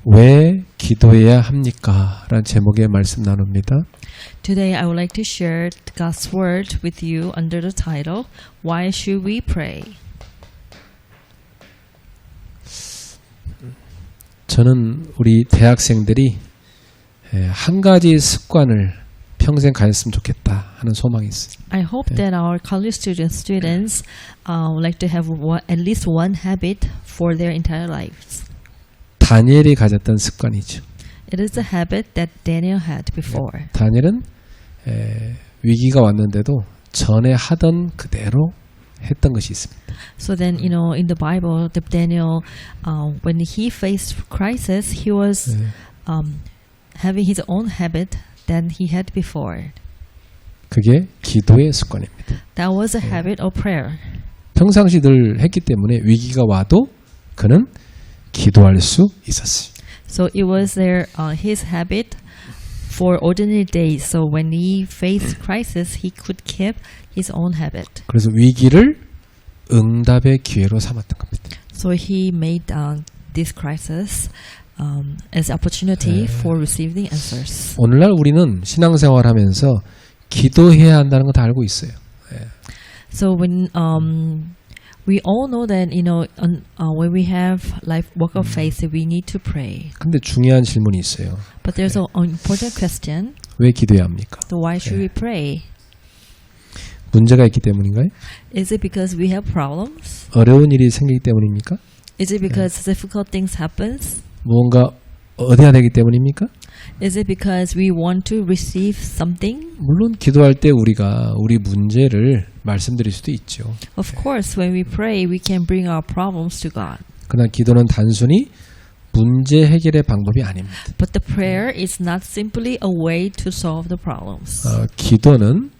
왜 기도해야 합니까? 라는 제목의 말씀 나눕니다. Today I would like to share God's word with you under the title, Why Should We Pray? 저는 우리 대학생들이 한 가지 습관을 평생 가졌으면 좋겠다 하는 소망이 있어요. I hope that our college students would like to have at least one habit for their entire lives. 다니엘이 가졌던 습관이죠. It is the habit that Daniel had before. 다니엘은 위기가 왔는데도 전에 하던 그대로 했던 것이 있습니다. So then, in the Bible, Daniel, when he faced crisis, he was having his own habit than he had before. 그게 기도의 습관입니다. That was a habit of prayer. 평상시 늘 했기 때문에 위기가 와도 그는 기도할 수 있었어요. So it was his habit for ordinary days. So when he faced crisis, he could keep his own habit. 그래서 위기를 응답의 기회로 삼았던 겁니다. So he made this crisis as opportunity for receiving answers. 오늘날 우리는 신앙생활하면서 기도해야 한다는 거 다 알고 있어요. So when we all know that when we have life work of faith, we need to pray. 근데 중요한 질문이 있어요. But there's an important question. 왜 기도해야 합니까? So why should we pray? 문제가 있기 때문인가요? Is it because we have problems? 어려운 일이 생기기 때문입니까? Is it because difficult things happens? 무언가 얻어야 되기 때문입니까? Is it because we want to receive something? 물론 기도할 때 우리가 우리 문제를 말씀드릴 수도 있죠. Of course, when we pray, we can bring our problems to God. 그러나 기도는 단순히 문제 해결의 방법이 아닙니다. But the prayer is not simply a way to solve the problems. 기도는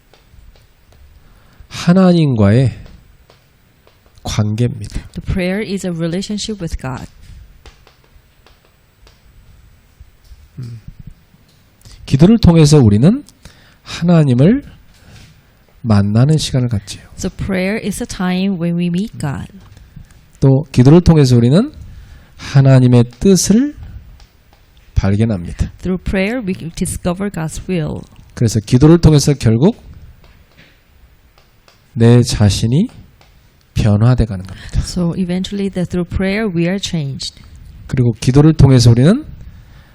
하나님과의 관계입니다. The prayer is a relationship with God. 기도를 통해서 우리는 하나님을 만나는 시간을 갖지요. So prayer is a time when we meet God. 또 기도를 통해서 우리는 하나님의 뜻을 발견합니다. Through prayer, we discover God's will. 그래서 기도를 통해서 결국 내 자신이 변화돼 가는 겁니다. So eventually, through prayer, we are changed. 그리고 기도를 통해서 우리는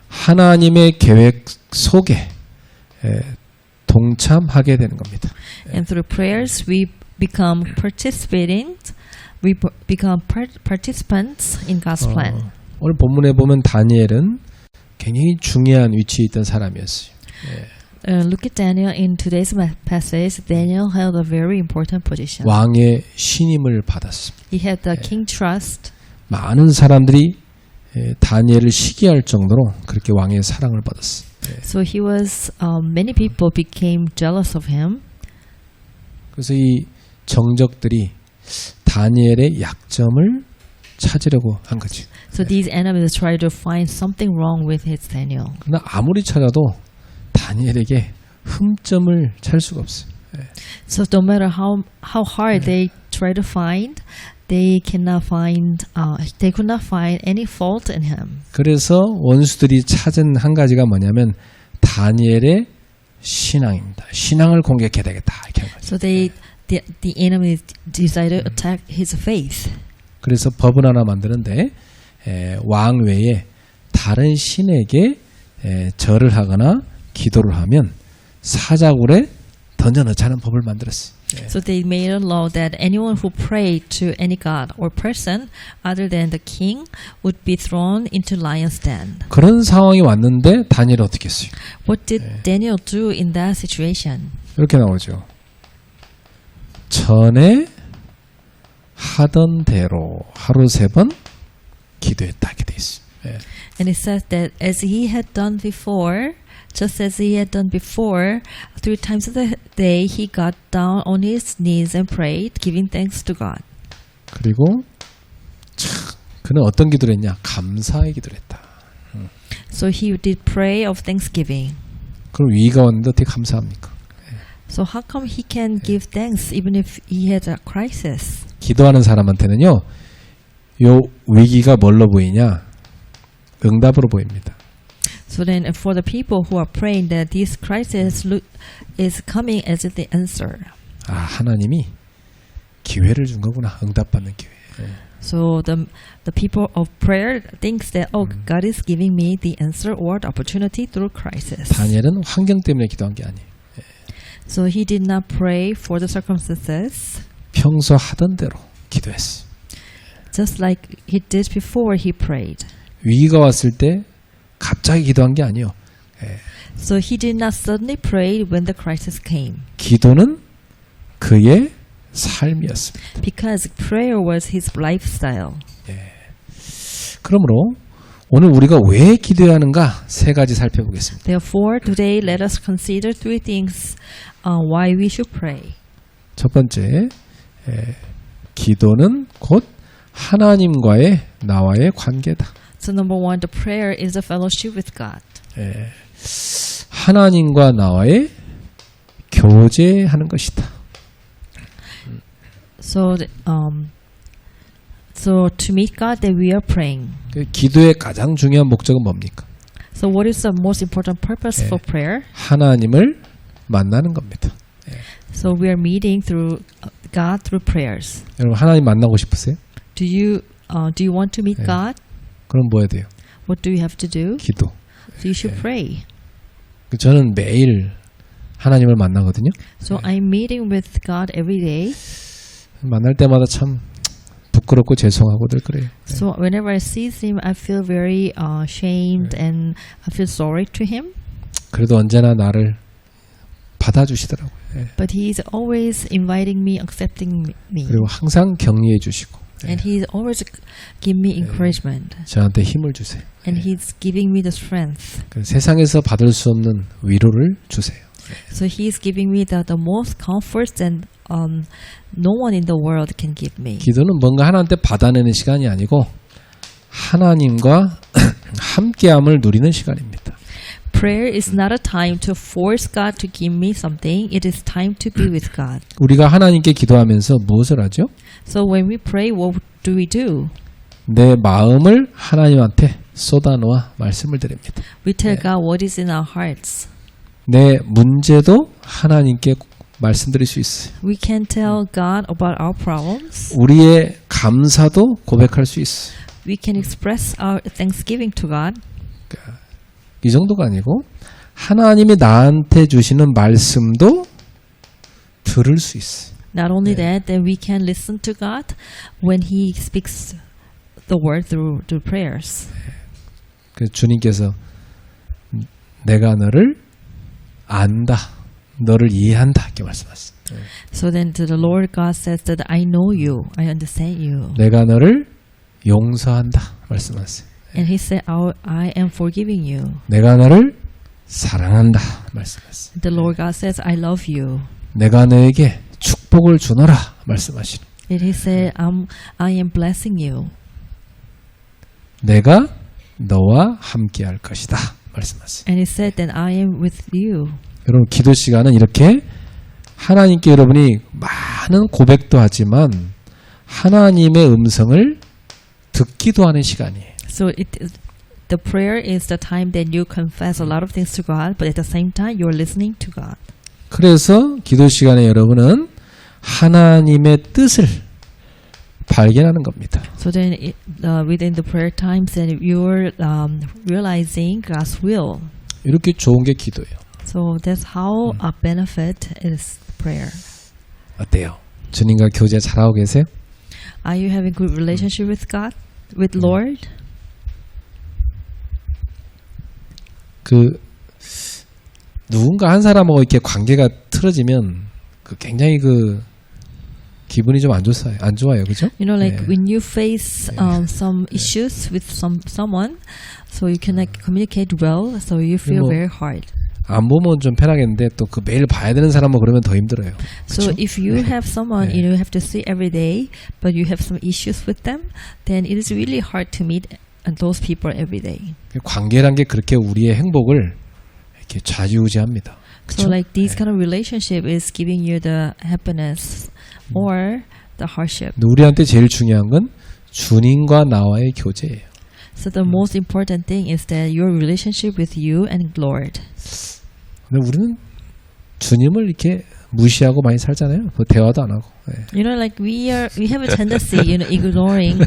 하나님의 계획 속에 동참하게 되는 겁니다. And through prayers, we become participants in God's plan. 오늘 본문에 보면 다니엘은 굉장히 중요한 위치에 있던 사람이었어요. Look at Daniel in today's passage. Daniel held a very important position. 왕의 신임을 받았습니다. He had the king trust. 많은 사람들이 다니엘을 시기할 정도로 그렇게 왕의 사랑을 받았어요. So he was. Many people became jealous of him. 그래서 이 정적들이 다니엘의 약점을 찾으려고 한 거죠. So these enemies tried to find something wrong with his Daniel. 그러나 아무리 찾아도 다니엘에게 흠점을 찾을 수가 없어요. So no matter how hard they try to find, they could not find any fault in him. 그래서 원수들이 찾은 한 가지가 뭐냐면 다니엘의 신앙입니다. 신앙을 공격해야 되겠다 이렇게 한 거죠. So the enemies decided to attack his faith. 그래서 법을 하나 만드는데 왕 외에 다른 신에게 절을 하거나 기도를 하면 사자굴에 던져 넣자는 법을 만들었어요. So they made a law that anyone who prayed to any god or person other than the king would be thrown into lion's den. 그런 상황이 왔는데 다니엘은 어떻게 했어요? What did Daniel do in that situation? 이렇게 나오죠. 전에 하던 대로 하루 3번 기도했다 이렇게 돼 있어요. And it says that as he had done before, just as he had done before, 3 times of the day he got down on his knees and prayed, giving thanks to God. 그리고 그는 어떤 기도를 했냐? 감사의 기도를 했다. So he did pray of thanksgiving. 그럼 위기가 왔는데 어떻게 감사합니까? So how come he can give thanks even if he had a crisis? 기도하는 사람한테는요, 요 위기가 뭘로 보이냐? 응답으로 보입니다. So then for the people who are praying that this crisis is coming as the answer. 아, 하나님이 기회를 준 거구나. 응답받는 기회. So the people of prayer thinks that God is giving me the answer or the opportunity through crisis. 다니엘은 환경 때문에 기도한 게 아니에요. So he did not pray for the circumstances. 평소 하던 대로 기도했어요. Just like he did before he prayed. 위기가 왔을 때 갑자기 기도한 게 아니에요. So he did not suddenly pray when the crisis came. 기도는 그의 삶이었습니다. Because prayer was his lifestyle. 그러므로 오늘 우리가 왜 기도해야 하는가 세 가지 살펴보겠습니다. Therefore, today let us consider three things why we should pray. 첫 번째, 기도는 곧 하나님과의 나와의 관계다. So number one, the prayer is a fellowship with God. 하나님과 나와의 교제하는 것이다. So to meet God, that we are praying. 기도의 가장 중요한 목적은 뭡니까? So what is the most important purpose for prayer? 하나님을 만나는 겁니다. So we are meeting through God through prayers. 여러분 하나님 만나고 싶으세요? Do you want to meet God? 그럼 뭐 해야 돼요? What do you have to do? 기도. So you should pray. 저는 매일 하나님을 만나거든요. So I'm meeting with God every day. 만날 때마다 참 부끄럽고 죄송하고들 그래요. So whenever I see him, I feel very ashamed and I feel sorry to him. 그래도 언제나 나를 받아주시더라고요. But he is always inviting me, accepting me. 그리고 항상 격려해 주시고 And he always give me encouragement. 저한테 힘을 주세요. And he's giving me the strength. 세상에서 받을 수 없는 위로를 주세요. So he's giving me the most comforts and no one in the world can give me. 기도는 뭔가 하나님한테 받아내는 시간이 아니고 하나님과 함께함을 누리는 시간입니다. Prayer is not a time to force God to give me something. It is time to be with God. 우리가 하나님께 기도하면서 무엇을 하죠? So when we pray, what do we do? 내 마음을 하나님한테 쏟아놓아 말씀을 드립니다. We tell God what is in our hearts. 내 문제도 하나님께 말씀드릴 수 있어요. We can tell God about our problems. 우리의 감사도 고백할 수 있어요. We can express our thanksgiving to God. 이 정도가 아니고 하나님이 나한테 주시는 말씀도 들을 수 있어요. Not only that, then we can listen to God when He speaks the word through prayers. 그래서 주님께서 내가 너를 안다, 너를 이해한다 이렇게 말씀하셨어요. So then the Lord God says that I know you, I understand you. 내가 너를 용서한다 말씀하셨어요. And He said, I am forgiving you. 내가 너를 사랑한다 말씀하셨어요. The Lord God says, I love you. 내가 너에게 축복을 주노라 말씀하시는. And He said, I am blessing you. 내가 너와 함께할 것이다 말씀하셨어요. And He said that I am with you. 여러분 기도 시간은 이렇게 하나님께 여러분이 많은 고백도 하지만 하나님의 음성을 듣기도 하는 시간이에요. So the prayer is the time that you confess a lot of things to God, but at the same time you are listening to God. 그래서 기도 시간에 여러분은 하나님의 뜻을 발견하는 겁니다. So then within the prayer times then you are realizing God's will. 이렇게 좋은 게 기도예요. So that's how a benefit is prayer. 어때요? 주님과 교제 잘하고 계세요? Are you having good relationship with God, with Lord? 누군가 한 사람하고 이렇게 관계가 틀어지면 굉장히 기분이 좀 안 좋아요, 그죠? You know, like when you face some issues with someone, so you cannot communicate well, so you feel very hard. 안 보면 좀 편하겠는데 또 매일 봐야 되는 사람하고 그러면 더 힘들어요. So if you have someone you have to see every day, but you have some issues with them, then it is really hard to meet those people every day. 관계란 게 그렇게 우리의 행복을 이렇게 좌지우지합니다. So like this kind of relationship is giving you the happiness or the hardship. 우리한테 제일 중요한 건 주님과 나와의 교제예요. So the most important thing is that your relationship with you and Lord. 근데 우리는 주님을 이렇게 무시하고 많이 살잖아요. 그 대화도 안 하고. 예. You know, like we have a tendency, ignoring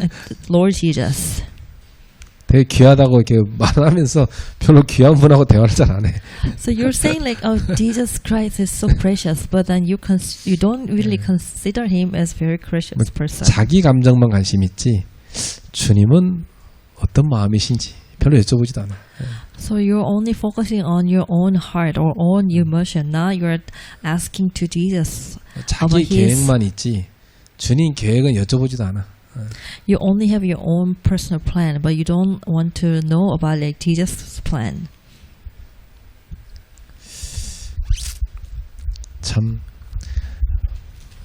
Lord Jesus. 되게 귀하다고 이렇게 말하면서 별로 귀한 분하고 대화를 잘 안 해. So you're saying like, oh, Jesus Christ is so precious, but then you don't really consider him as very precious person. 자기 감정만 관심 있지 주님은 어떤 마음이신지 별로 여쭤보지도 않아요. So you're only focusing on your own heart or own emotion. Now you're asking to Jesus 자기 about his. 계획만 있지 주님 계획은 여쭤보지도 않아. You only have your own personal plan, but you don't want to know about like Jesus' plan. 참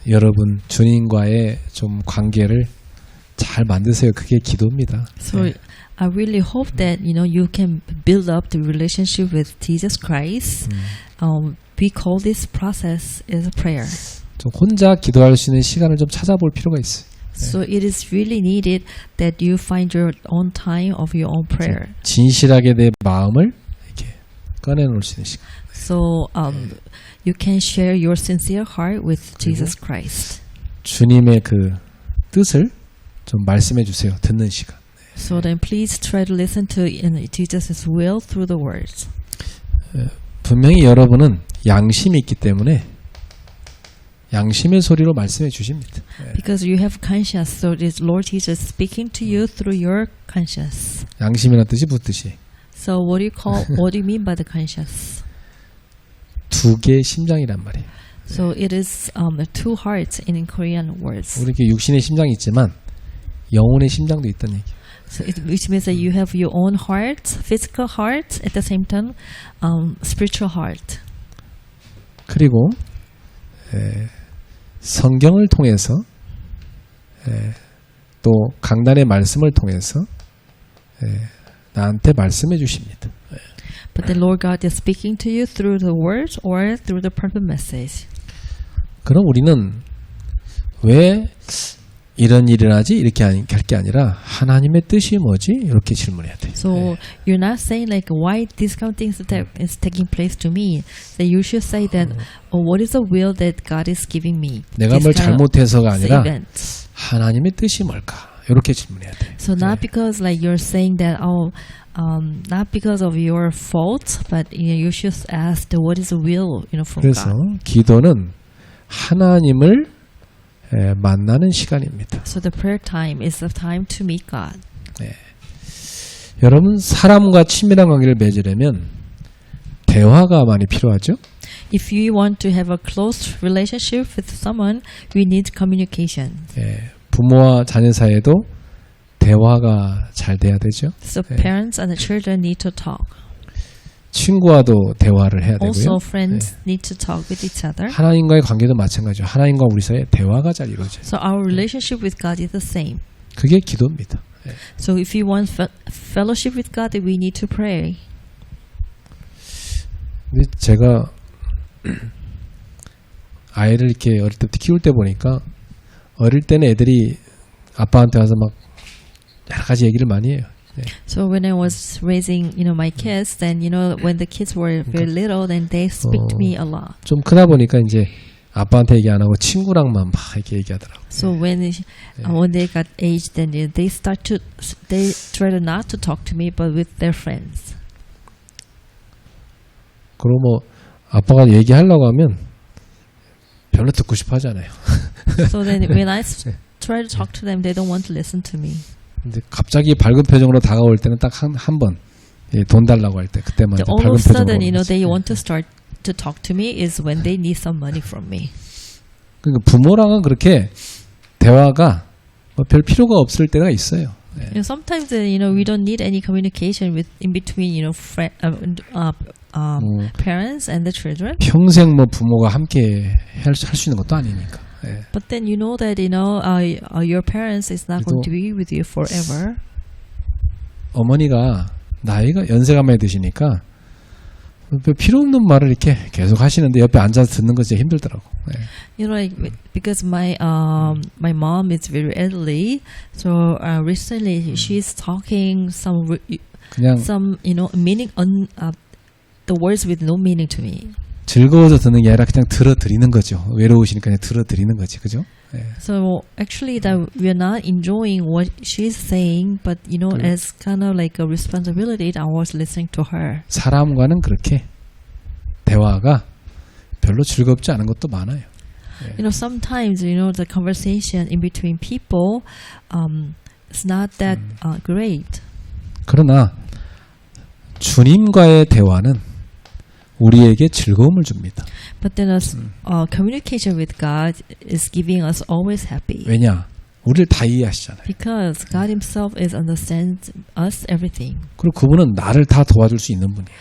여러분 주님과의 좀 관계를 잘 만드세요. 그게 기도입니다. So I really hope that you can build up the relationship with Jesus Christ. We call this process as a prayer. 좀 혼자 기도할 수 있는 시간을 좀 찾아볼 필요가 있어요. So it is really needed that you find your own time of your own prayer. 진실하게 내 마음을 이렇게 꺼내놓을 수 있는 시간. So you can share your sincere heart with Jesus Christ. 주님의 그 뜻을 좀 말씀해 주세요. 듣는 시간. So then please try to listen to Jesus' will through the words. 분명히 여러분은 양심이 있기 때문에 양심의 소리로 말씀해 주십니다. Because you have conscience, so this Lord Jesus is speaking to you through your conscience. 양심이라는 뜻이 무슨 뜻이? So what do you mean by the conscience? 두 개의 심장이란 말이에요. So it is two hearts in Korean words. 우리 이렇게 육신의 심장이 있지만 영혼의 심장도 있다는 얘기. So which means that you have your own heart, physical heart, at the same time, spiritual heart. 그리고 성경을 통해서 또 강단의 말씀을 통해서 나한테 말씀해 주십니다. But the Lord God is speaking to you through the words or through the purpose message. 그럼 우리는 왜 이런 일을 하지? 이렇게 할 게 아니라 하나님의 뜻이 뭐지? 이렇게 질문해야 돼요. So you're not saying like why this kind of things is taking place to me. So you should say that what is the will that God is giving me? 내가 뭘 잘못해서가 아니라 event. 하나님의 뜻이 뭘까? 이렇게 질문해야 돼요. So not because like you're saying that not because of your fault, but you should ask what is the will from 그래서 God. 기도는 하나님을 만나는 시간입니다. So the prayer time is the time to meet God. 여러분 사람과 친밀한 관계를 맺으려면 대화가 많이 필요하죠. If you want to have a close relationship with someone, you need communication. 부모와 자녀 사이에도 대화가 잘 돼야 되죠. So parents and the children need to talk. 친구와도 대화를 해야 되고요. Also friends need to talk with each other. 하나님과의 관계도 마찬가지죠. 하나님과 우리 사이에 대화가 잘 이루어져요. So our relationship with God is the same. 그게 기도입니다. So if you want fellowship with God, we need to pray. 근데 제가 아이를 이렇게 어릴 때부터 키울 때 보니까 어릴 때는 애들이 아빠한테 와서 막 여러 가지 얘기를 많이 해요. So when I was raising, my kids, then when the kids were very little, then they speak to me a lot. 좀 크다 보니까 이제 아빠한테 얘기 안 하고 친구랑만 막 이렇게 얘기하더라고. So when they got aged, then they try not to talk to me, but with their friends. 그리고 뭐 아빠가 얘기하려고 하면 별로 듣고 싶어 하잖아요. So then when I try to talk to them, they don't want to listen to me. 근데 갑자기 밝은 표정으로 다가올 때는 딱 한 번 돈 달라고 할 때 그때만 All 밝은 of a sudden, 표정으로. they want to start to talk to me is when they need some money from me. 그러니까 부모랑은 그렇게 대화가 별 필요가 없을 때가 있어요. Sometimes we don't need any communication in between parents and the children. 평생 뭐 부모가 함께 할 수 있는 것도 아니니까. But then you know that your parents is not going to be with you forever. 어머니가 나이가 연세가 많이 드시니까 필요 없는 말을 이렇게 계속 하시는데 옆에 앉아서 듣는 것이 힘들더라고. 네. You know, like because my mom is very elderly, so recently she's talking 그냥 some meaning the words with no meaning to me. 즐거워서 듣는 게 아니라 그냥 들어드리는 거죠. 외로우시니까 그냥 들어드리는 거지, 그죠? 네. So actually, that we're not enjoying what she's saying, but as kind of like a responsibility, I was listening to her. 사람과는 그렇게 대화가 별로 즐겁지 않은 것도 많아요. 네. Sometimes the conversation in between people, it's not that great. 그러나 주님과의 대화는 우리에게 즐거움을 줍니다. But then communication with God is giving us always happy. 왜냐? 우리를 다 이해하시잖아요. Because God Himself is understands us everything. 그리고 그분은 나를 다 도와줄 수 있는 분이에요.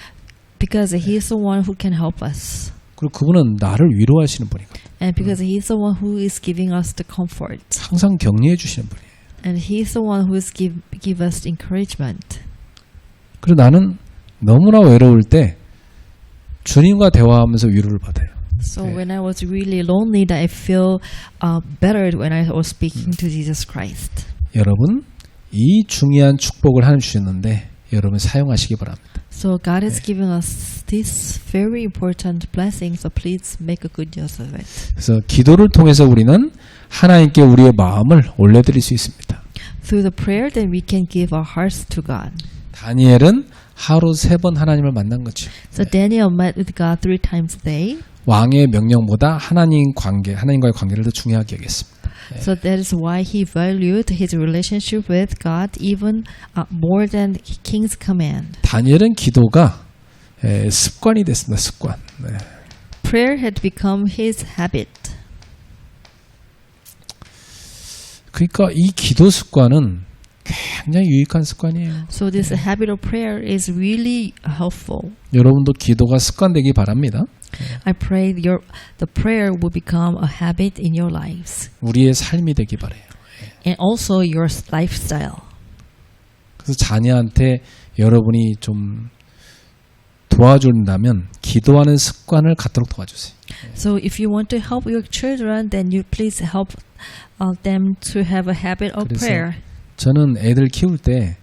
Because He is the one who can help us. 그리고 그분은 나를 위로하시는 분이거든요. And because He is the one who is giving us the comfort. 항상 격려해 주시는 분이에요. And He is the one who is give us encouragement. 그리고 나는 너무나 외로울 때 주님과 대화하면서 위로를 받아요. So when I was really lonely, that I feel better when I was speaking to Jesus Christ. 여러분, 이 중요한 축복을 하나님 주셨는데 여러분 사용하시기 바랍니다. So God is giving us this very important blessing. So please make a good use of it. 그래서 기도를 통해서 우리는 하나님께 우리의 마음을 올려드릴 수 있습니다. Through the prayer, then we can give our hearts to God. 다니엘은 하루 3번 하나님을 만난 거죠. So Daniel met with God 3 times a day. 왕의 명령보다 하나님과의 관계를 더 중요하게 여겼습니다. So that is why he valued his relationship with God even more than king's command. 다니엘은 기도가 습관이 됐습니다. 습관. 네. Prayer had become his habit. 그러니까 이 기도 습관은 굉장히 유익한 습관이에요. So this habit of prayer is really helpful. 여러분도 기도가 습관되기 바랍니다. I pray the prayer will become a habit in your lives. 우리의 삶이 되기 바라요. And also your lifestyle. 그래서 자녀한테 여러분이 좀 도와준다면 기도하는 습관을 갖도록 도와주세요. So if you want to help your children, then you please help them to have a habit of prayer. 저는 애들 키울 때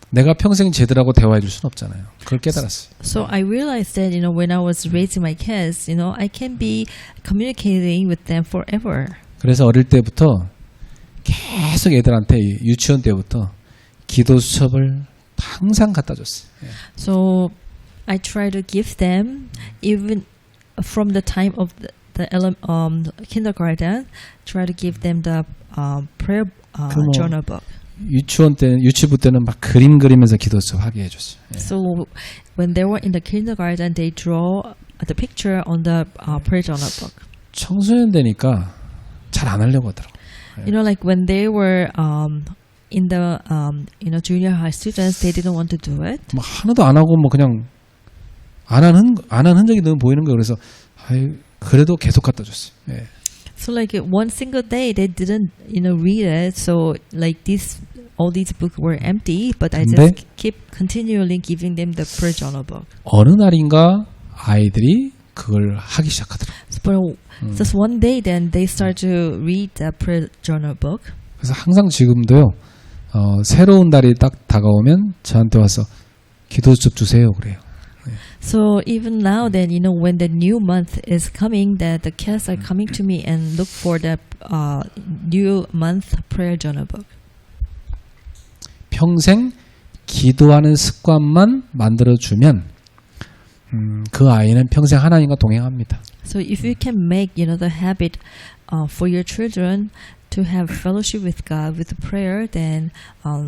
내가 평생 쟤들하고 대화해 줄 수는 없잖아요. 그걸 깨달았어요. So I realized that when I was raising my kids, I can be communicating with them forever. 그래서 어릴 때부터 계속 애들한테 유치원 때부터 기도 수첩을 항상 갖다 줬어요. So I try to give them even from the time of the kindergarten, try to give them the prayer journal book. 유치부 때는 막 그림 그리면서 기도 수첩 하게 해줬어요. So when they were in the kindergarten, they draw the picture on the prayer journal book. 청소년 되니까 잘 안 하려고 하더라고. Like when they were in the junior high students, they didn't want to do it. 뭐 하나도 안 하고 뭐 그냥 안 한 흔적이 너무 보이는 거예요. 그래서 그래도 계속 갖다 줬어요. 예. So like one single day they didn't read it. So like all these books were empty, but I just keep continually giving them the prayer journal book. 어느 날인가 아이들이 그걸 하기 시작하더라고요. But just one day, then they start to read the prayer journal book. 그래서 항상 지금도요. 새로운 달이 딱 다가오면 저한테 와서 기도 수첩 주세요 그래요. So even now, then when the new month is coming, that the kids are coming to me and look for the new month prayer journal book. 평생 기도하는 습관만 만들어주면 그 아이는 평생 하나님과 동행합니다. So if you can make the habit for your children to have fellowship with God with prayer, then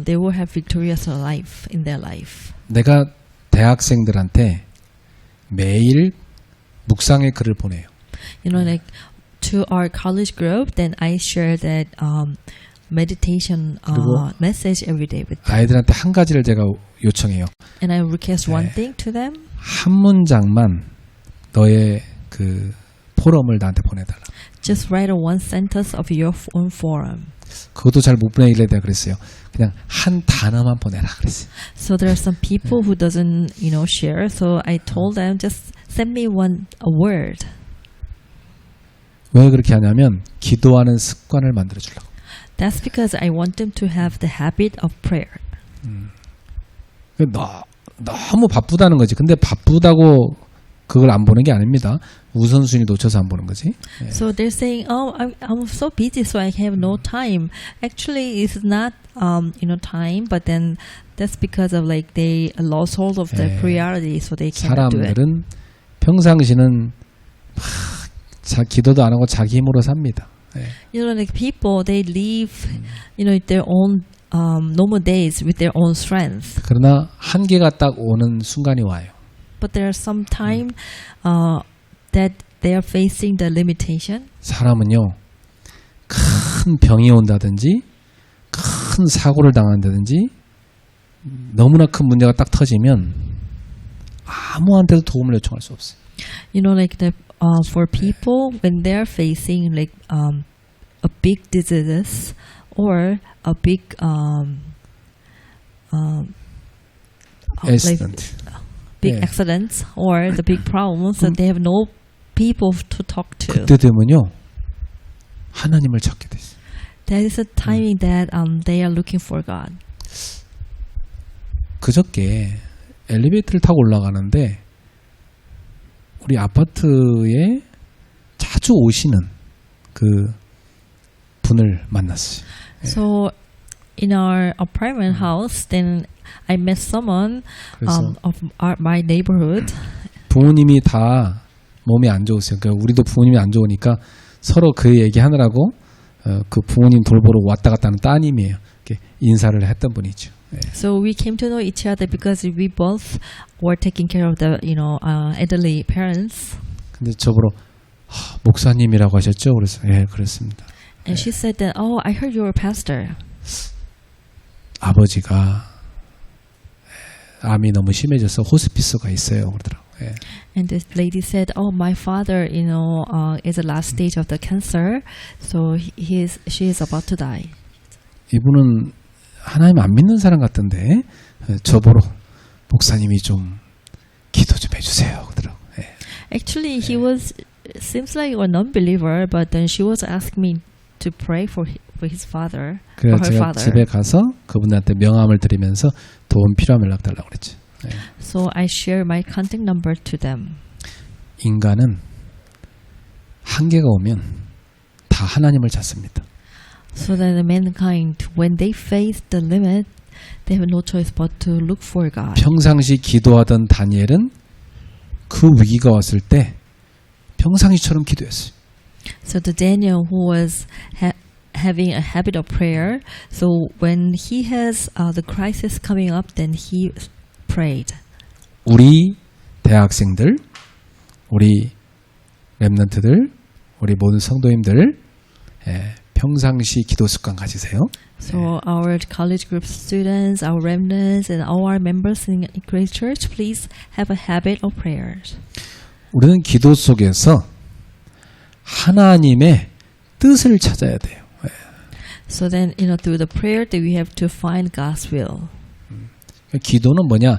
they will have victorious life in their life. 내가 대학생들한테 매일 묵상의 글을 보내요. Like to our college group, then I share that meditation message every day with them. 아이들한테 한 가지를 제가 요청해요. And I request one thing to them. 한 문장만 너의 그 포럼을 나한테 보내달라. Just write one sentence of your own forum. 그것도 잘 못 보내길래 내가 그랬어요. 그냥 한 단어만 보내라 그랬어요. So there are some people who doesn't, share. So I told them just send me a word. 왜 그렇게 하냐면 기도하는 습관을 만들어 주려고. That's because I want them to have the habit of prayer. 너무 바쁘다는 거지. 근데 바쁘다고 그걸 안 보는 게 아닙니다. 우선순위 놓쳐서 안 보는 거지. 예. So they're saying, "Oh, I'm so busy, so I have no time." Actually, it's not time, but then that's because of like they lost hold of their priority, so they cannot do it. 사람들은 평상시는 기도도 안 하고 자기 힘으로 삽니다. 예. Like people, they live, their own normal days with their own strength. 그러나 한계가 딱 오는 순간이 와요. But there are some time that they are facing the limitation. 사람은요, 큰 병이 온다든지, 큰 사고를 당한다든지, 너무나 큰 문제가 딱 터지면 아무한테도 도움을 요청할 수 없어요. Like for people when they are facing like a big disease or a big accident. big accidents or the big problems, so they have no people to talk to. 그때 되면요, 하나님을 찾게 됐어요. That is a timing that they are looking for God. 그저께 엘리베이터를 타고 올라가는데 우리 아파트에 자주 오시는 그 분을 만났어요. So in our apartment house, then I met someone of my neighborhood. 부모님이 다 몸이 안 좋으세요. 그러니까 우리도 부모님이 안 좋으니까 서로 그 얘기하느라고 그 부모님 돌보러 왔다 갔다 하는 따님이에요. 이렇게 인사를 했던 분이죠. 네. So we came to know each other because we both were taking care of the elderly parents. 근데 저보러 목사님이라고 하셨죠? 그래서 예, 그렇습니다. And she said that, "Oh, I heard you're a pastor." 아버지가 암이 너무 심해져서 호스피스가 있어요. 그러더라고요. 예. And this lady said, "Oh, my father, is the last stage of the cancer, so she is about to die." 이분은 하나님 안 믿는 사람 같던데 저보러 목사님이 좀 기도 좀 해주세요. 그러더라고요. 예. Actually, he seems like a non-believer, but then she was asking me to pray for his father, for 그래서 her 제가 father. 집에 가서 그분한테 명함을 드리면서 도움 필요하면 연락 달라고 그랬죠. 예. So I share my contact number to them. 인간은 한계가 오면 다 하나님을 찾습니다. So that the mankind, when they face the limit, they have no choice but to look for God. 평상시 기도하던 다니엘은 그 위기가 왔을 때 평상시처럼 기도했어요. So the Daniel who was having a habit of prayer, so when he has the crisis coming up, then he prayed. 우리 대학생들, 우리 렘넌트들, 우리 모든 성도님들 평상시 기도 습관 가지세요. So our college group students, our remnants, and all our members in Grace Church, please have a habit of prayers. 우리는 기도 속에서 하나님의 뜻을 찾아야 돼요. So then, through the prayer, that we have to find God's will. 기도는 뭐냐?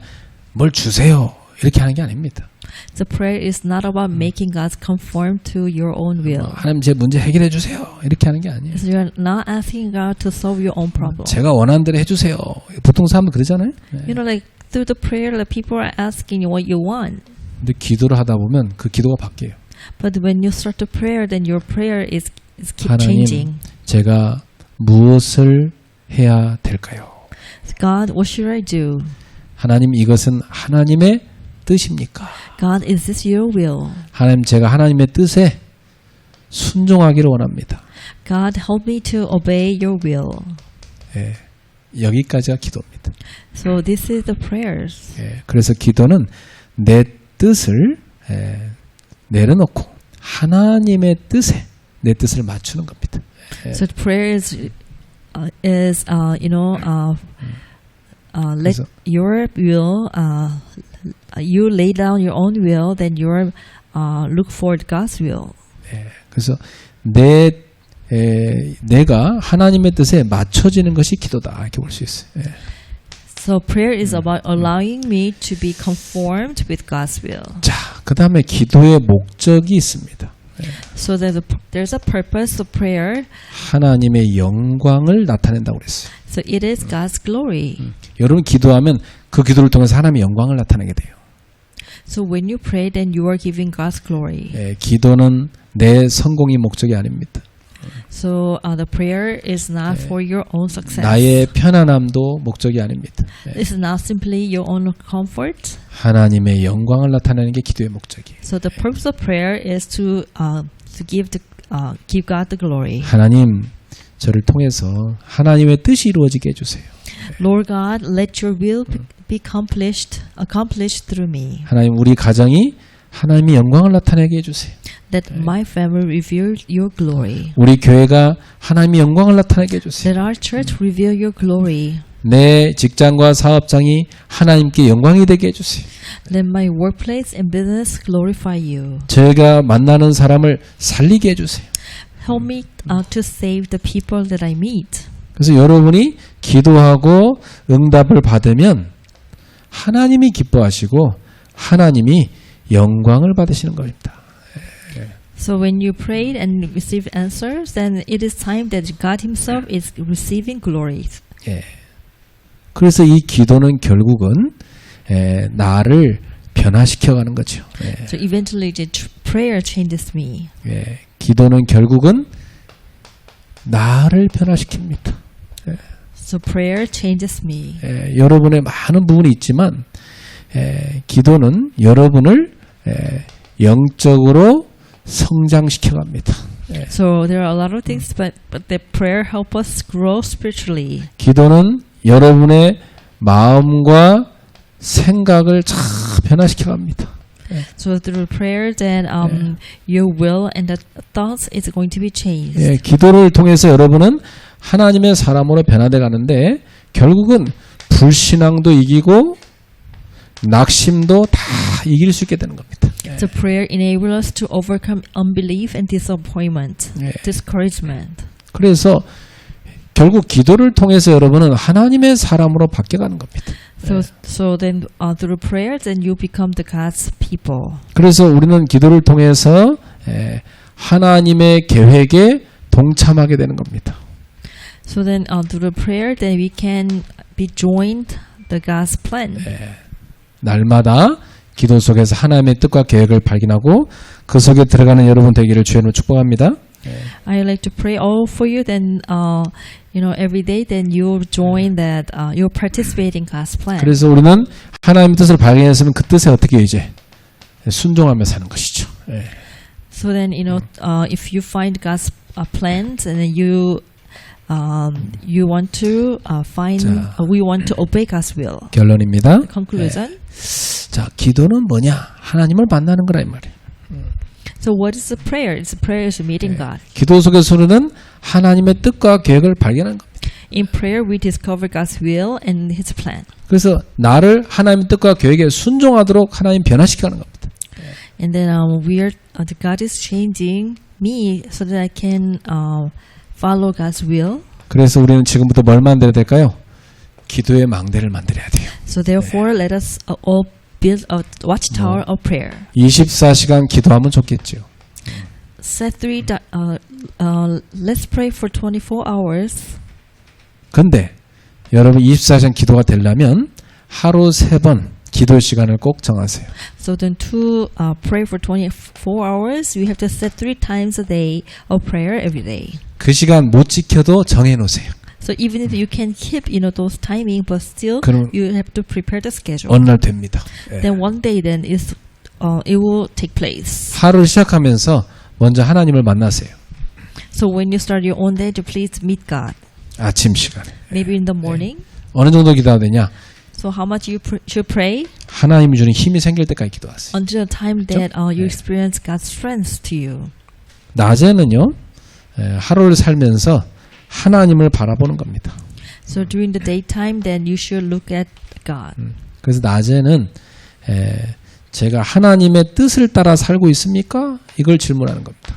뭘 주세요. 이렇게 하는 게 아닙니다. The prayer is not about making God conform to your own will. 하나님 제 문제 해결해 주세요. 이렇게 하는 게 아니에요. So you're not asking God to solve your own problem. 제가 원하는 대로 해주세요. 보통 사람은 그러잖아요. Like through the prayer, the people are asking you what you want. 근데 기도를 하다 보면 그 기도가 바뀌어요. But when you start to prayer, then your prayer is keep 하나님, changing. 제가 무엇을 해야 될까요? God, what should I do? 하나님, 이것은 하나님의 뜻입니까? God, is this your will? 하나님, 제가 하나님의 뜻에 순종하기를 원합니다. God, help me to obey your will. 예, 여기까지가 기도입니다. So this is the prayers. 예, 그래서 기도는 내 뜻을 내려놓고 하나님의 뜻에 내 뜻을 맞추는 겁니다. 예. So prayer is let your will you lay down your own will, then you look for God's will. 예, 그래서 내 내가 하나님의 뜻에 맞춰지는 것이 기도다 이렇게 볼 수 있어요. 예. So prayer is about allowing me to be conformed with God's will. 자, 그 다음에 기도의 목적이 있습니다. So there's a purpose of prayer. 하나님의 영광을 나타낸다고 그랬어요. So it is God's glory. 여러분 기도하면 그 기도를 통해서 하나님의 영광을 나타내게 돼요. So when you pray, then you are giving God's glory. 기도는 내 성공이 목적이 아닙니다. So the prayer is not for your own success. 나의 편안함도 목적이 아닙니다. This is not simply your own comfort. 하나님의 영광을 나타내는 게 기도의 목적이에요. So the purpose of prayer is to give God the glory. 하나님, 저를 통해서 하나님의 뜻이 이루어지게 해주세요. Lord God, let your will be accomplished through me. 하나님, 우리 가정이 하나님의 영광을 나타내게 해주세요. That my family reveal your glory. 우리 교회가 하나님의 영광을 나타내게 해주세요. Let our church reveal your glory. 내 직장과 사업장이 하나님께 영광이 되게 해주세요. Let my workplace and business glorify you. 저희가 만나는 사람을 살리게 해주세요. Help me to save the people that I meet. 그래서 여러분이 기도하고 응답을 받으면 하나님이 기뻐하시고 하나님이 영광을 받으시는 겁니다. So when you prayed and received answers, then it is time that God Himself is receiving glory. 예. 그래서 이 기도는 결국은 나를 변화시켜가는 거죠. 예. So eventually, the prayer changes me. 예. 기도는 결국은 나를 변화시킵니다. 예. So prayer changes me. 예. 여러분의 많은 부분이 있지만 기도는 여러분을 영적으로 성장시켜갑니다. So there are a lot of things, but the prayer help us grow spiritually. 기도는 여러분의 마음과 생각을 잘 변화시켜갑니다. So through prayer, then your will and the thoughts is going to be changed. 예, 기도를 통해서 여러분은 하나님의 사람으로 변화돼 가는데 결국은 불신앙도 이기고 낙심도 다 이길 수 있게 되는 겁니다. So prayer enables us to overcome unbelief and disappointment, discouragement. 그래서 결국 기도를 통해서 여러분은 하나님의 사람으로 바뀌어가는 겁니다. So then through prayer, then you become the God's people. 그래서 우리는 기도를 통해서 하나님의 계획에 동참하게 되는 겁니다. So then through prayer, then we can be joined the God's plan. 날마다 기도 속에서 하나님의 뜻과 계획을 발견하고 그 속에 들어가는 여러분 되기를 주의 이름으로 축복합니다. I like to pray all for you. Then every day, then you join that. You participate in God's plan. 그래서 우리는 하나님의 뜻을 발견했으면 그 뜻에 어떻게 이제 순종하며 사는 것이죠. So then if you find God's plans and then you want to we want to obey God's will. 결론입니다. Conclusion. 자, 기도는 뭐냐? 하나님을 만나는 거라 이 말이에요. So what is the prayer? It's prayer is meeting God. 기도 속에서는 하나님의 뜻과 계획을 발견하는 겁니다. In prayer, we discover God's will and His plan. 그래서 나를 하나님의 뜻과 계획에 순종하도록 하나님 변화시켜가는 겁니다. And then God is changing me so that I can follow God's will. 그래서 우리는 지금부터 뭘 만들어야 될까요? 기도의 망대를 만들어야 돼요. So therefore, let us all build a watchtower of prayer. 24시간 기도하면 좋겠죠. Let's pray for 24 hours. 근데 여러분 24시간 기도가 되려면 하루 3번 기도 시간을 꼭 정하세요. So then to pray for 24 hours, you have to set 3 times a day of prayer every day. 그 시간 못 지켜도 정해 놓으세요. So even if you can keep those timing, but still you have to prepare the schedule. 어느 날 됩니다. Then one day then it will take place. 하루를 시작하면서 먼저 하나님을 만나세요. So when you start your own day, to please meet God. 아침 시간에. Maybe in the morning. 어느 정도 기도해야 되냐? So how much you should pray? 하나님이 주는 힘이 생길 때까지 기도하세요. Until the time that you experience God's strength to you. 낮에는요, 하루를 살면서 하나님을 바라보는 겁니다. So during the daytime, then you should look at God. 그래서 낮에는 제가 하나님의 뜻을 따라 살고 있습니까? 이걸 질문하는 겁니다.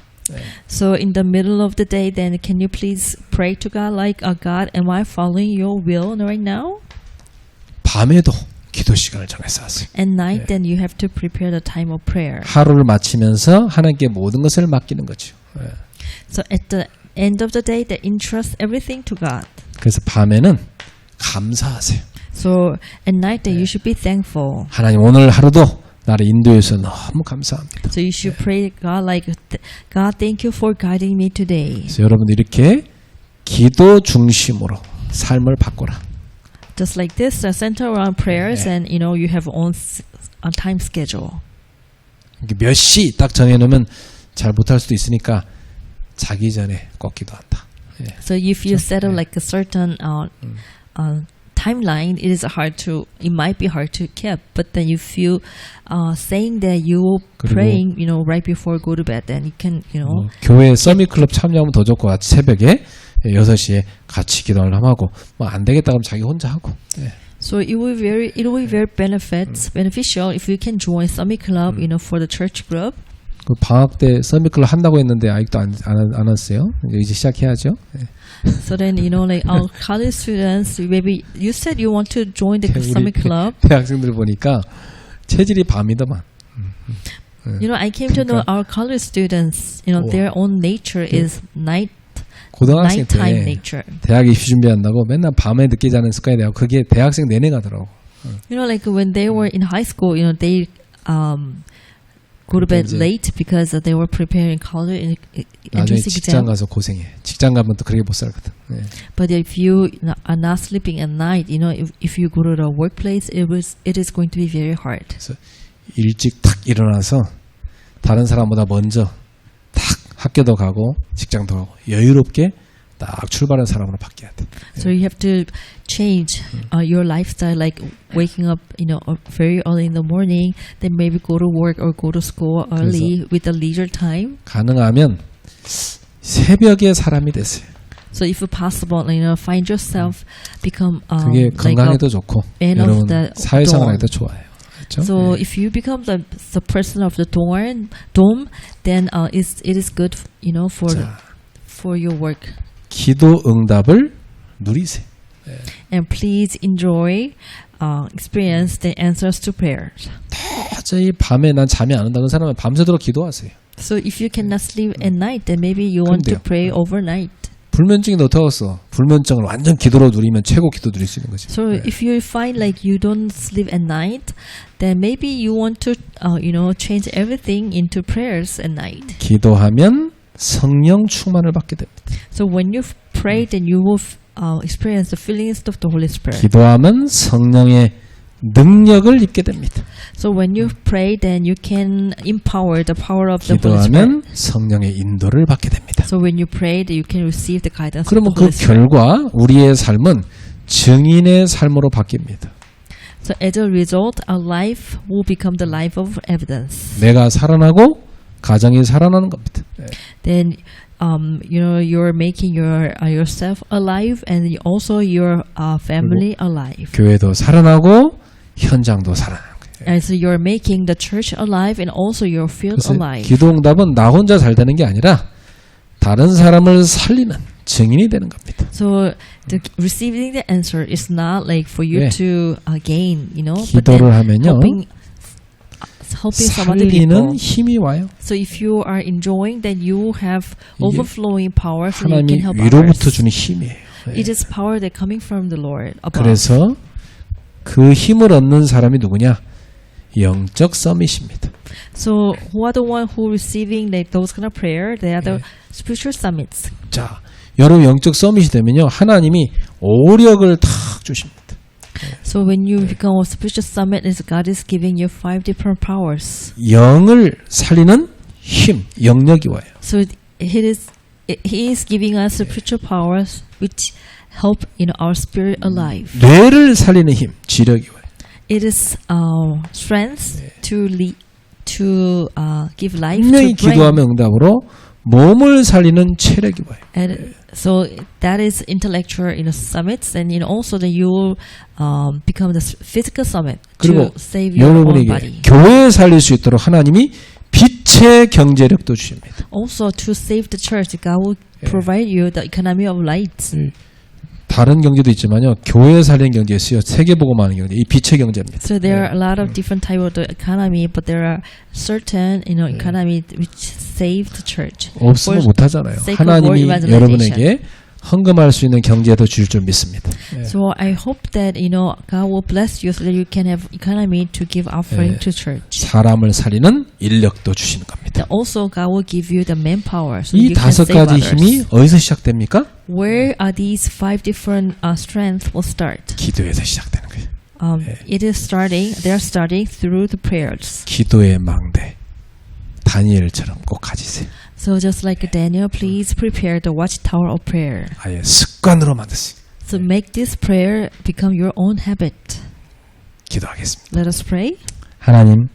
So in the middle of the day, then can you please pray to God like, God, am I following your will right now? 밤에도 기도 시간을 정해서 하세요. At night, then you have to prepare the time of prayer. 하루를 마치면서 하나님께 모든 것을 맡기는 거죠. So at the end of the day, they entrust everything to God. 그래서 밤에는 감사하세요. So at night, then you should be thankful. 하나님 오늘 하루도 나를 인도해 주셔서 너무 감사합니다. So you should pray God like, God, thank you for guiding me today. 그래서 여러분들 이렇게 기도 중심으로 삶을 바꿔라. Just like this, center around prayers, and you have own time schedule. 몇 시 딱 정해놓으면 잘 못할 수도 있으니까 자기 전에 꼭 기도한다. So if you set up like a certain timeline, it might be hard to keep. But then if you saying that you praying, right before go to bed, then you can, 교회 서밋클럽 참여하면 더 좋고 새벽에 6시에 같이 기도를 하고 뭐 안 되겠다 그러면 자기 혼자 하고. So it will be very beneficial if you can join Summit Club, for the church group. 그 방학 때 서밋클럽 한다고 했는데 아직도 안 왔어요. 이제 시작해야죠. So then like our college students, maybe you said you want to join the Summit Club. 대학생들 보니까 체질이 밤이더만. I came to know our college students, their own nature is 고등학생 때 nighttime nature. 대학 입시 준비한다고 맨날 밤에 늦게 자는 습관이 돼요. 그게 대학생 내내 가더라고. Like when they were in high school, they go to bed late because they were preparing college 나중에 entrance 직장 exam. 가서 고생해. 직장 가면 또 그렇게 못 살거든. But if you are not sleeping at night, if you go to the workplace, it is going to be very hard. 그래서 일찍 탁 일어나서 다른 사람보다 먼저 탁 학교도 가고 직장도 가고 여유롭게 딱 출발한 사람으로 바뀌어야 돼. So you have to change your lifestyle, like waking up, very early in the morning, then maybe go to work or go to school early with the leisure time. 가능하면 새벽에 사람이 되세요. So if possible, find yourself become 그게 건강에도 좋고 여러분 사회생활에도 좋아요. 그렇죠? So if you become the person of the dome, then it is good, for your work. 기도 응답을 누리세요. And please enjoy, experience the answers to prayers. 도저히 밤에 난 잠이 안 온다는 사람은 밤새도록 기도하세요. So if you cannot sleep at night, then maybe you want to pray overnight. 불면증이 어떠겠어? 불면증을 완전 기도로 누리면 최고 기도 누릴 수 있는 거지. So if you find like you don't sleep at night, then maybe you want to, change everything into prayers at night. 기도하면 성령 충만을 받게 됩니다. So when you pray, then you will experience the feelings of the Holy Spirit. 기도하면 성령의 능력을 입게 됩니다. So when you pray, then you can empower the power of the Holy 기도하면 Spirit. 성령의 인도를 받게 됩니다. So when you pray, you can receive the guidance of 그러면 the 그 Holy Spirit. 결과 우리의 삶은 증인의 삶으로 바뀝니다. So as a result, our life will become the life of evidence. 내가 살아나고 가정이 살아나는 겁니다. Then you're making yourself alive, and also your family alive. 교회도 살아나고 현장도 살아나는 거예요. And so you're making the church alive, and also your field 그래서 alive. 기도응답은 나 혼자 잘 되는 게 아니라 다른 사람을 살리는 증인이 되는 겁니다. So receiving the answer is not like for you 네. to gain, but then 기도를 하면요 helping some other people. 살리는 힘이 와요. So if you are enjoying, then you have overflowing power, so you 하나님 can help 위로부터 others. 주는 힘이에요. It is power that coming from the Lord above. 그래서 그 힘을 얻는 사람이 누구냐? 영적 서밋입니다. So who are the one who receiving like those kind of prayer? They are the spiritual summits. 자, 여러분 영적 서밋이 되면요 하나님이 오력을 탁 주십니다. So when you become a spiritual summit, God is giving you 5 different powers. 영을 살리는 힘, 영력이 와요. So He is giving us spiritual powers which help our spirit alive. 뇌를 살리는 힘, 지력이 와요. It is strength to give life 분명히 to brain. 기도하면 응답으로 몸을 살리는 체력이 와요. And so that is intellectual summits, and also that you will become the physical summit 그리고 to save your own 여러분에게 body. 교회 살릴 수 있도록 하나님이 빛 빛의 경제력도 주십니다. Also, to save the church, God will provide you the economy of light. 다른 경제도 있지만요. 교회 살리는 경제 있어요. 세계복음하는 경제. 이 빛의 경제입니다. So there are a lot of different type of the economy, but there are certain, economy which save the church. 없으면 못하잖아요. sake of 하나님이 world 여러분에게 헌금할 수 있는 경제도 주실 줄 믿습니다. So I hope that God will bless you so that you can have economy to give offering to church. 사람을 살리는 인력도 주시는 겁니다. And also God will give you the manpower so 이 you can 다섯 save 가지 others. 힘이 어디서 시작됩니까? Where are these 5 different strengths will start? 기도에서 시작되는 거예요. It is starting. They are starting through the prayers. 기도의 망대. 다니엘처럼 꼭 가지세요. So just like Daniel, please prepare the watchtower of prayer. 아예 습관으로 만드세요. So make this prayer become your own habit. 기도하겠습니다. Let us pray. 하나님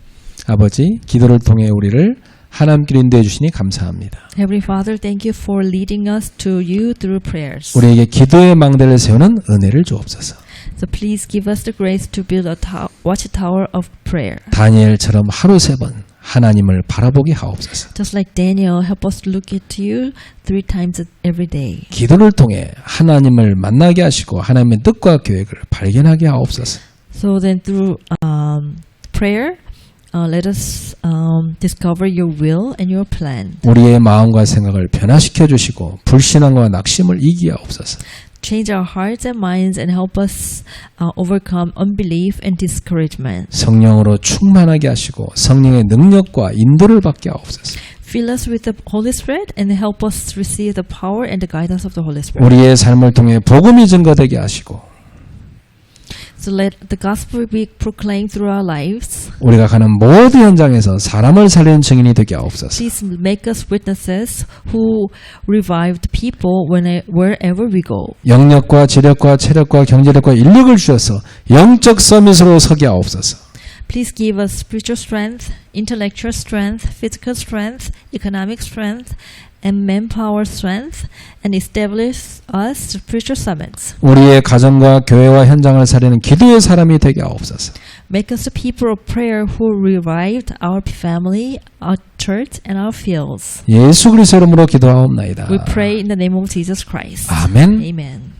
아버지 기도를 통해 우리를 하나님께로 인도해 주시니 감사합니다. Heavenly Father, thank you for leading us to you through prayers. 우리에게 기도의 망대를 세우는 은혜를 주옵소서. So please give us the grace to build a watchtower of prayer. 다니엘처럼 하루 3번 하나님을 바라보게 하옵소서. Just like Daniel, help us to look at you 3 times every day. 기도를 통해 하나님을 만나게 하시고 하나님의 뜻과 계획을 발견하게 하옵소서. So then through prayer, let us discover your will and your plan. 우리의 마음과 생각을 변화시켜 주시고 불신앙과 낙심을 이기게 하옵소서. Change our hearts and minds and help us overcome unbelief and discouragement. 성령으로 충만하게 하시고 성령의 능력과 인도를 받게 하옵소서. Fill us with the Holy Spirit and help us receive the power and the guidance of the Holy Spirit. 우리의 삶을 통해 복음이 증거되게 하시고 So let the gospel be proclaimed through our lives. 우리가 가는 모든 현장에서 사람을 살리는 증인이 되게 하옵소서. Please make us witnesses who revived people wherever we go. 영력과 지력과 체력과 경제력과 인력을 주셔서 영적 서밋으로 서게 하옵소서. Please give us spiritual strength, intellectual strength, physical strength, economic strength, and manpower strength, and establish us spiritual summits. 우리의 가정과 교회와 현장을 살리는 기도의 사람이 되게 하옵소서. Make us a people of prayer who revived our family, our church, and our fields. 예수 그리스도 이름으로 기도하옵나이다. We pray in the name of Jesus Christ. 아멘. Amen.